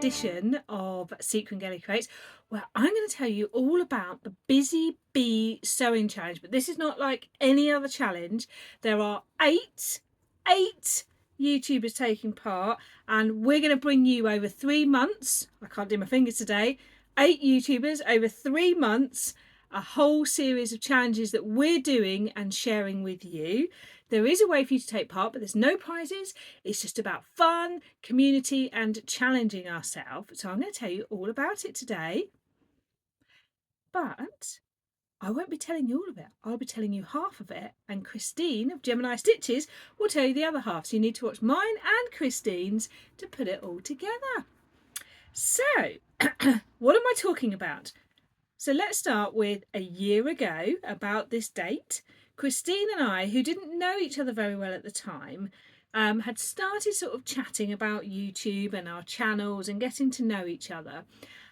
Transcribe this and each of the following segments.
edition of Sequin Girly Creates, where I'm going to tell you all about the Busy Bee Sewing Challenge. But this is not like any other challenge. There are eight YouTubers taking part, and we're going to bring you over 3 months. I can't do my fingers today. 8 YouTubers over 3 months, a whole series of challenges that we're doing and sharing with you. There is a way for you to take part, but there's no prizes. It's just about fun, community, and challenging ourselves. So I'm going to tell you all about it today. But I won't be telling you all of it. I'll be telling you half of it, and Christine of Gemini Stitches will tell you the other half. So you need to watch mine and Christine's to put it all together. So, what am I talking about? So let's start with a year ago, about this date. Christine and I, who didn't know each other very well at the time, had started sort of chatting about YouTube and our channels and getting to know each other.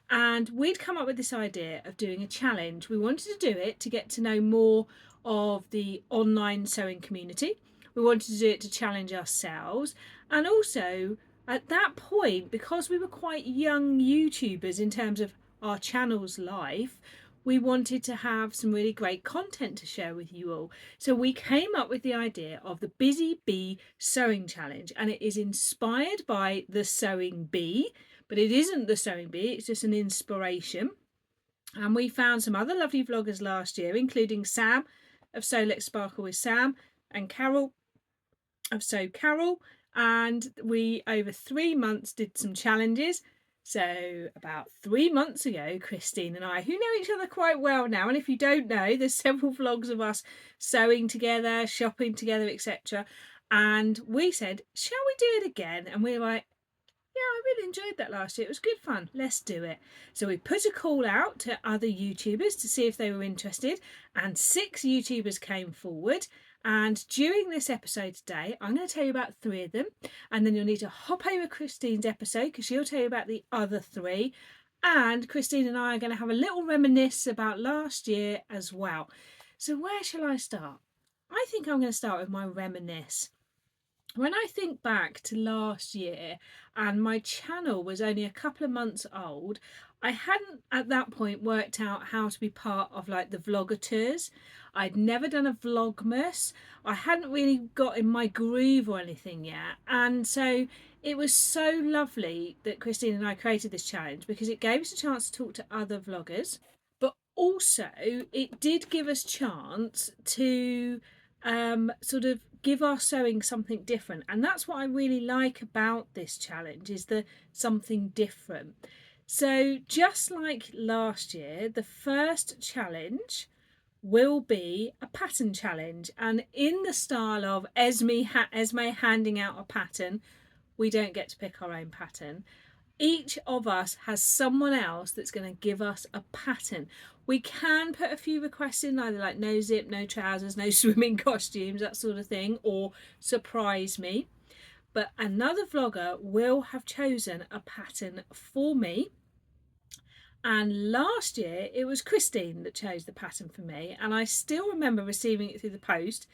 And we'd come up with this idea of doing a challenge. We wanted to do it to get to know more of the online sewing community. We wanted to do it to challenge ourselves. And also, at that point, because we were quite young YouTubers in terms of our channel's life, we wanted to have some really great content to share with you all. So we came up with the idea of the Busy Bee Sewing Challenge, and it is inspired by the sewing bee, but it isn't the sewing bee, it's just an inspiration. And we found some other lovely vloggers last year, including Sam of Sew Let's Sparkle with Sam and Carol of Sew Carol. And we, over 3 months, did some challenges. So about 3 months ago, Christine and I, who know each other quite well now, and if you don't know, there's several vlogs of us sewing together, shopping together, etc. And we said, shall we do it again? And we were like, yeah, I really enjoyed that last year. It was good fun. Let's do it. So we put a call out to other YouTubers to see if they were interested, and 6 YouTubers came forward. And during this episode today, I'm going to tell you about 3 of them, and then you'll need to hop over Christine's episode because she'll tell you about the other 3. And Christine and I are going to have a little reminisce about last year as well. So where shall I start? I think I'm going to start with my reminisce. When I think back to last year and my channel was only a couple of months old, I hadn't at that point worked out how to be part of like the vlogger tours. I'd never done a vlogmas. I hadn't really got in my groove or anything yet. And so it was so lovely that Christine and I created this challenge because it gave us a chance to talk to other vloggers, but also it did give us chance to sort of give our sewing something different. And that's what I really like about this challenge, is the something different. So just like last year, the first challenge will be a pattern challenge, and in the style of Esme handing out a pattern. We don't get to pick our own pattern. Each of us has someone else that's going to give us a pattern. We can put a few requests in, either like no zip, no trousers, no swimming costumes, that sort of thing, or surprise me. But another vlogger will have chosen a pattern for me. And last year it was Christine that chose the pattern for me, and I still remember receiving it through the post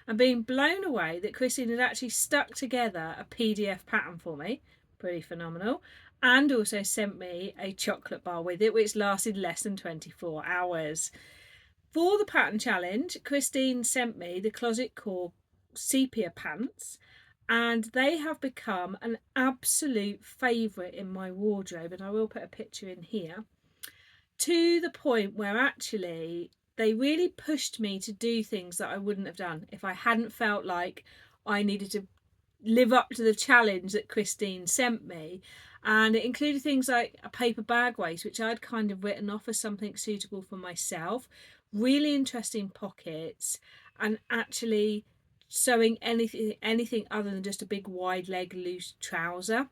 and being blown away that Christine had actually stuck together a PDF pattern for me. Pretty phenomenal. And also sent me a chocolate bar with it, which lasted less than 24 hours. For the pattern challenge, Christine sent me the Closet Core sepia pants, and they have become an absolute favourite in my wardrobe, and I will put a picture in here, to the point where actually they really pushed me to do things that I wouldn't have done if I hadn't felt like I needed to live up to the challenge that Christine sent me. And it included things like a paper bag waist, which I'd kind of written off as something suitable for myself, really interesting pockets, and actually sewing anything other than just a big wide leg loose trouser.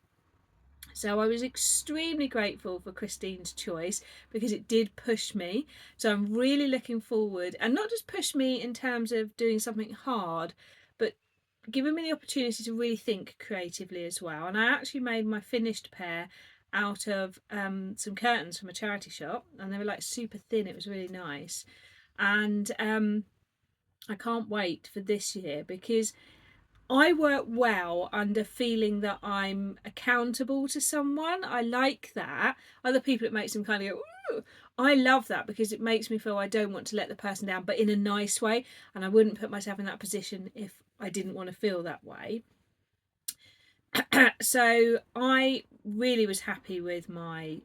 So I was extremely grateful for Christine's choice because it did push me. So I'm really looking forward, and not just push me in terms of doing something hard, but given me the opportunity to really think creatively as well. And I actually made my finished pair out of some curtains from a charity shop, and they were like super thin. It was really nice. And I can't wait for this year because I work well under feeling that I'm accountable to someone. I like that. Other people, it makes them kind of go, ooh. I love that because it makes me feel I don't want to let the person down, but in a nice way. And I wouldn't put myself in that position if I didn't want to feel that way. So I really was happy with my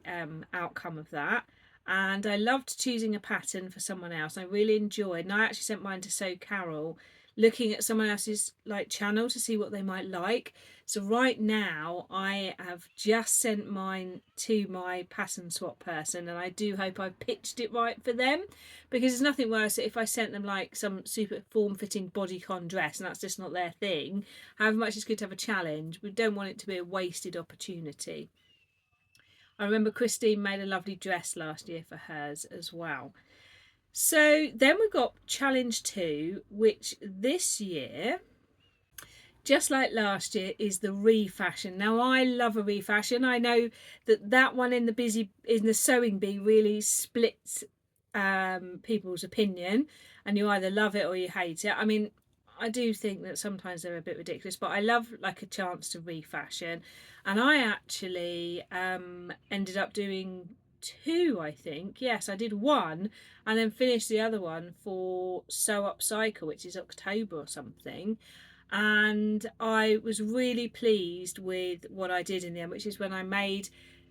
outcome of that. And I loved choosing a pattern for someone else. I really enjoyed, and I actually sent mine to Sew Carol, looking at someone else's like channel to see what they might like. So right now I have just sent mine to my pattern swap person, and I do hope I pitched it right for them, because there's nothing worse if I sent them like some super form-fitting bodycon dress and that's just not their thing. However much it's good to have a challenge, we don't want it to be a wasted opportunity. I remember Christine made a lovely dress last year for hers as well. So then we've got challenge 2, which this year, just like last year, is the refashion. Now I love a refashion. I know that one in the sewing bee really splits people's opinion, and you either love it or you hate it. I mean, I do think that sometimes they're a bit ridiculous, but I love like a chance to refashion. And I actually ended up doing 2, I think. Yes, I did 1 and then finished the other one for Sew Upcycle, which is October or something. And I was really pleased with what I did in the end, which is when I made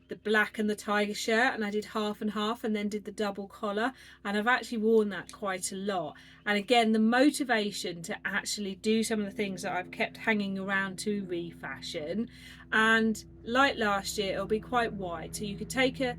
the black and the tiger shirt, and I did half and half and then did the double collar, and I've actually worn that quite a lot. And again, the motivation to actually do some of the things that I've kept hanging around to refashion. And like last year, it'll be quite wide, so you could take a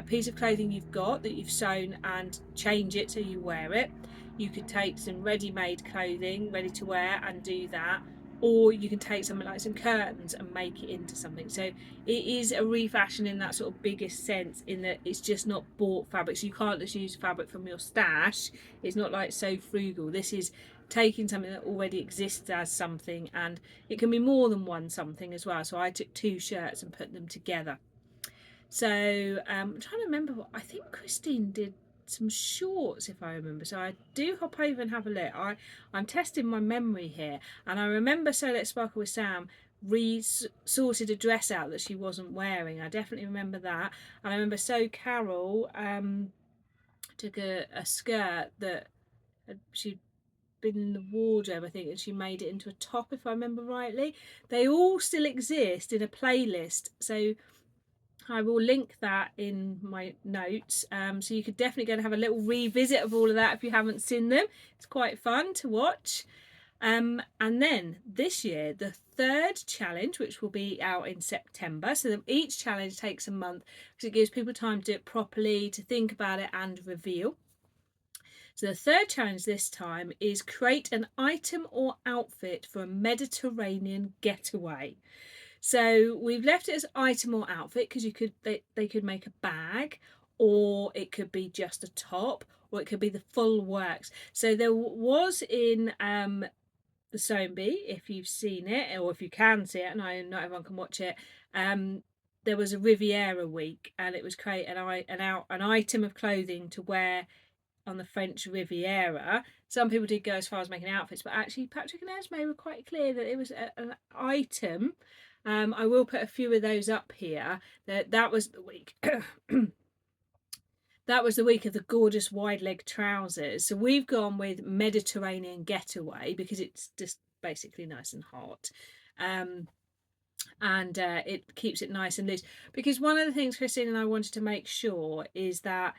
piece of clothing you've got that you've sewn and change it so you wear it. You could take some ready-made clothing ready to wear and do that, or you can take something like some curtains and make it into something. So it is a refashion in that sort of biggest sense, in that it's just not bought fabric, so you can't just use fabric from your stash. It's not like So Frugal. This is taking something that already exists as something, and it can be more than one something as well. So I took 2 shirts and put them together. So I'm trying to remember what I think Christine did, some shorts if I remember, so I do hop over and have a look. I'm testing my memory here, and I remember So Let's Sparkle with Sam sorted a dress out that she wasn't wearing. I definitely remember that. And I remember So Carol took a skirt that she'd been in the wardrobe, I think, and she made it into a top if I remember rightly. They all still exist in a playlist, so I will link that in my notes, so you could definitely go and have a little revisit of all of that if you haven't seen them. It's quite fun to watch. And then this year, the 3rd challenge, which will be out in September. So each challenge takes a month because it gives people time to do it properly, to think about it and reveal. So the 3rd challenge this time is create an item or outfit for a Mediterranean getaway. So we've left it as item or outfit because they could make a bag, or it could be just a top, or it could be the full works. So there was in the Sewing Bee, if you've seen it or if you can see it, and I not everyone can watch it, there was a Riviera week, and it was create an item of clothing to wear on the French Riviera. Some people did go as far as making outfits, but actually Patrick and Esme were quite clear that it was an item. I will put a few of those up here. That was the week. That was the week of the gorgeous wide leg trousers. So we've gone with Mediterranean getaway because it's just basically nice and hot. And it keeps it nice and loose. Because one of the things Christine and I wanted to make sure is that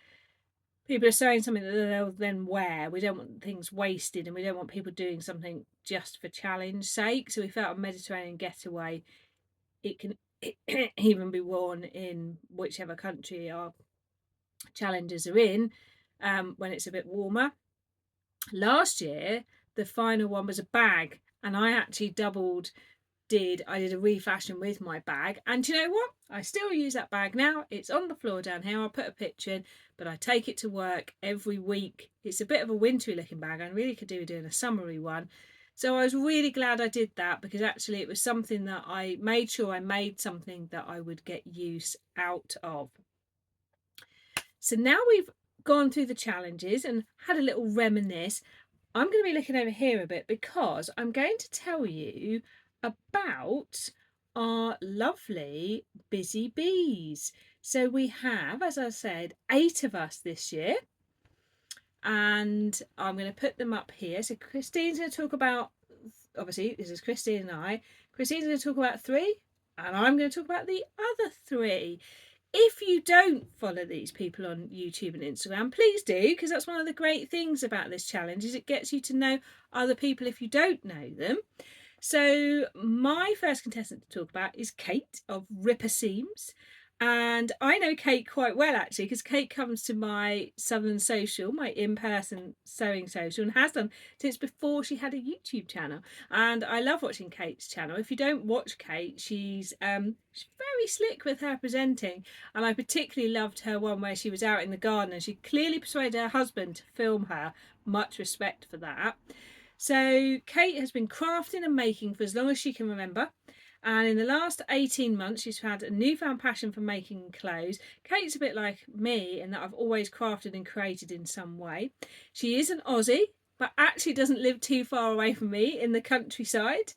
people are sewing something that they'll then wear. We don't want things wasted, and we don't want people doing something just for challenge sake. So we felt a Mediterranean getaway, it can even be worn in whichever country our challenges are in, when it's a bit warmer. Last year, the final one was a bag, and I actually I did a refashion with my bag, and you know what? I still use that bag now. It's on the floor down here. I'll put a picture in, but I take it to work every week. It's a bit of a wintry looking bag. I really could do doing a summery one. So I was really glad I did that, because actually it was something that I made sure I made something that I would get use out of. So now we've gone through the challenges and had a little reminisce. I'm going to be looking over here a bit because I'm going to tell you about our lovely busy bees. So we have, as I said, 8 of us this year, and I'm going to put them up here. So Christine's going to talk about, obviously this is Christine and I. Christine's going to talk about 3, and I'm going to talk about the other 3. If you don't follow these people on YouTube and Instagram, please do, because that's one of the great things about this challenge, is it gets you to know other people if you don't know them. So my first contestant to talk about is Kate of Ripper Seams. And I know Kate quite well, actually, because Kate comes to my Southern Social, my in-person sewing social, and has done since before she had a YouTube channel. And I love watching Kate's channel. If you don't watch Kate, she's very slick with her presenting. And I particularly loved her one where she was out in the garden and she clearly persuaded her husband to film her. Much respect for that. So Kate has been crafting and making for as long as she can remember. And in the last 18 months, she's had a newfound passion for making clothes. Kate's a bit like me in that I've always crafted and created in some way. She is an Aussie, but actually doesn't live too far away from me in the countryside.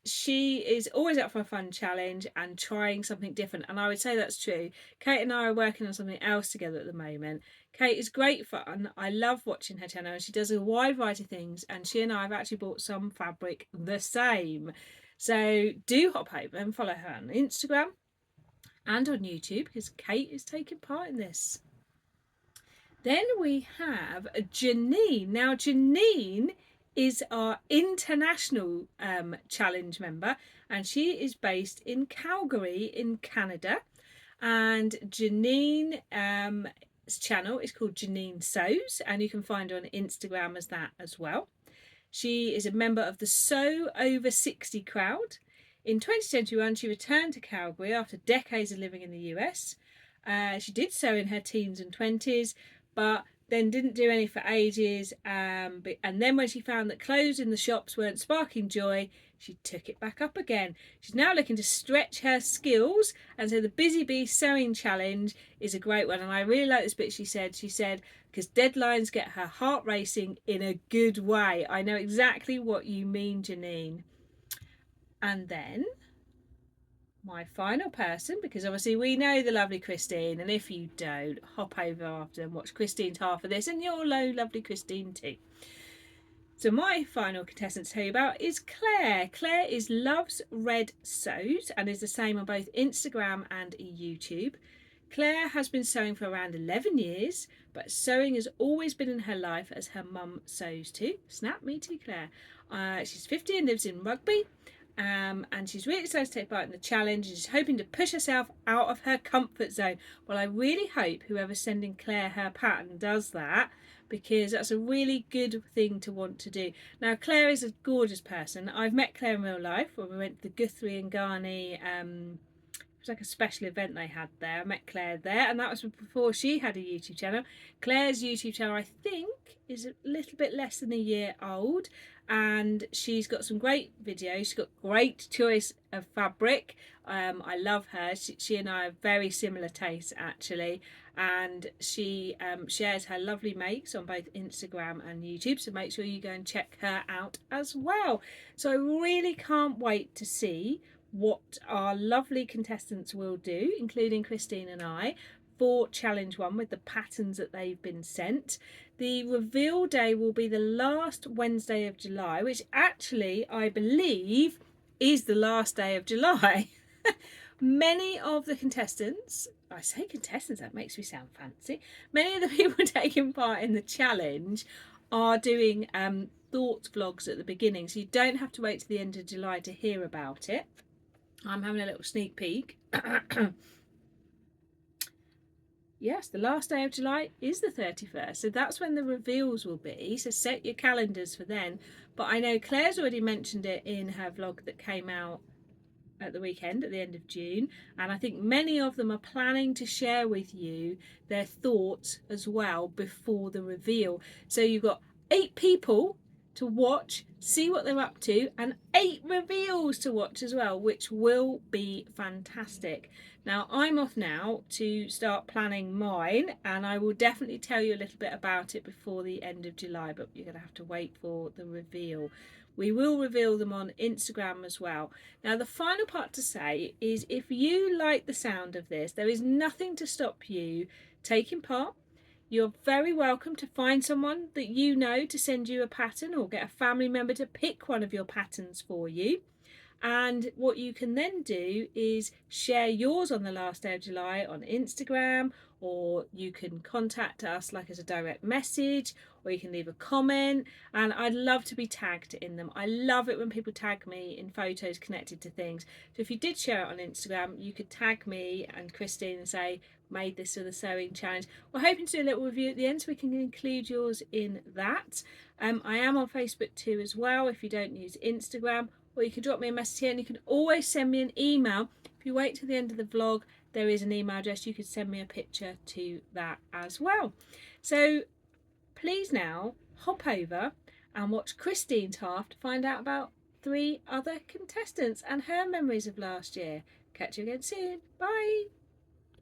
She is always up for a fun challenge and trying something different. And I would say that's true. Kate and I are working on something else together at the moment. Kate is great fun. I love watching her channel, and she does a wide variety of things. And she and I have actually bought some fabric the same. So do hop over and follow her on Instagram and on YouTube, because Kate is taking part in this. Then we have Janine. Now Janine is our international challenge member, and she is based in Calgary in Canada. And Janine channel is called Janine Sews, and you can find her on Instagram as that as well. She is a member of the Sew Over 60 crowd. In 2021, she returned to Calgary after decades of living in the US. She did sew in her teens and 20s, but then didn't do any for ages. And then when she found that clothes in the shops weren't sparking joy, she took it back up again. She's now looking to stretch her skills, and so the Busy Bee Sewing Challenge is a great one. And I really like this bit she said, because deadlines get her heart racing in a good way. I know exactly what you mean, Janine. And then my final person, because obviously we know the lovely Christine, and if you don't, hop over after and watch Christine's half of this, and you'll know lovely Christine too. So my final contestant to tell you about is Claire. Claire is Loves Red Sews and is the same on both Instagram and YouTube. Claire has been sewing for around 11 years, but sewing has always been in her life as her mum sews too. Snap, me too, Claire. She's 50 and lives in Rugby, and she's really excited to take part in the challenge, and she's hoping to push herself out of her comfort zone. Well, I really hope whoever's sending Claire her pattern does that, because that's a really good thing to want to do. Now, Claire is a gorgeous person. I've met Claire in real life when we went to the Guthrie and Garney. It was like a special event they had there. I met Claire there, and that was before she had a YouTube channel. Claire's YouTube channel, I think, is a little bit less than a year old, and she's got some great videos. She's got great choice of fabric. I love her. She and I have very similar tastes, actually, and she shares her lovely makes on both Instagram and YouTube, so make sure you go and check her out as well. So I really can't wait to see what our lovely contestants will do, including Christine and I, for challenge 1 with the patterns that they've been sent. The reveal day will be the last Wednesday of July, which actually I believe is the last day of July. Many of the contestants, I say contestants, that makes me sound fancy, many of the people taking part in the challenge are doing thoughts vlogs at the beginning, so you don't have to wait to the end of July to hear about it. I'm having a little sneak peek. Yes, the last day of July is the 31st, so that's when the reveals will be, so set your calendars for then. But I know Claire's already mentioned it in her vlog that came out at the weekend at the end of June, and I think many of them are planning to share with you their thoughts as well before the reveal. So you've got 8 people to watch, see what they're up to, and 8 reveals to watch as well, which will be fantastic. Now, I'm off now to start planning mine, and I will definitely tell you a little bit about it before the end of July, but you're going to have to wait for the reveal. We will reveal them on Instagram as well. Now, the final part to say is if you like the sound of this, there is nothing to stop you taking part. You're very welcome to find someone that you know to send you a pattern, or get a family member to pick one of your patterns for you. And what you can then do is share yours on the last day of July on Instagram, or you can contact us like as a direct message, or you can leave a comment, and I'd love to be tagged in them. I love it when people tag me in photos connected to things. So if you did share it on Instagram, you could tag me and Christine and say, made this for the sewing challenge. We're hoping to do a little review at the end so we can include yours in that. I am on Facebook too as well if you don't use Instagram, or you can drop me a message here, and you can always send me an email. If you wait till the end of the vlog, there is an email address. You could send me a picture to that as well. So please now hop over and watch Christine's half to find out about 3 other contestants and her memories of last year. Catch you again soon. Bye.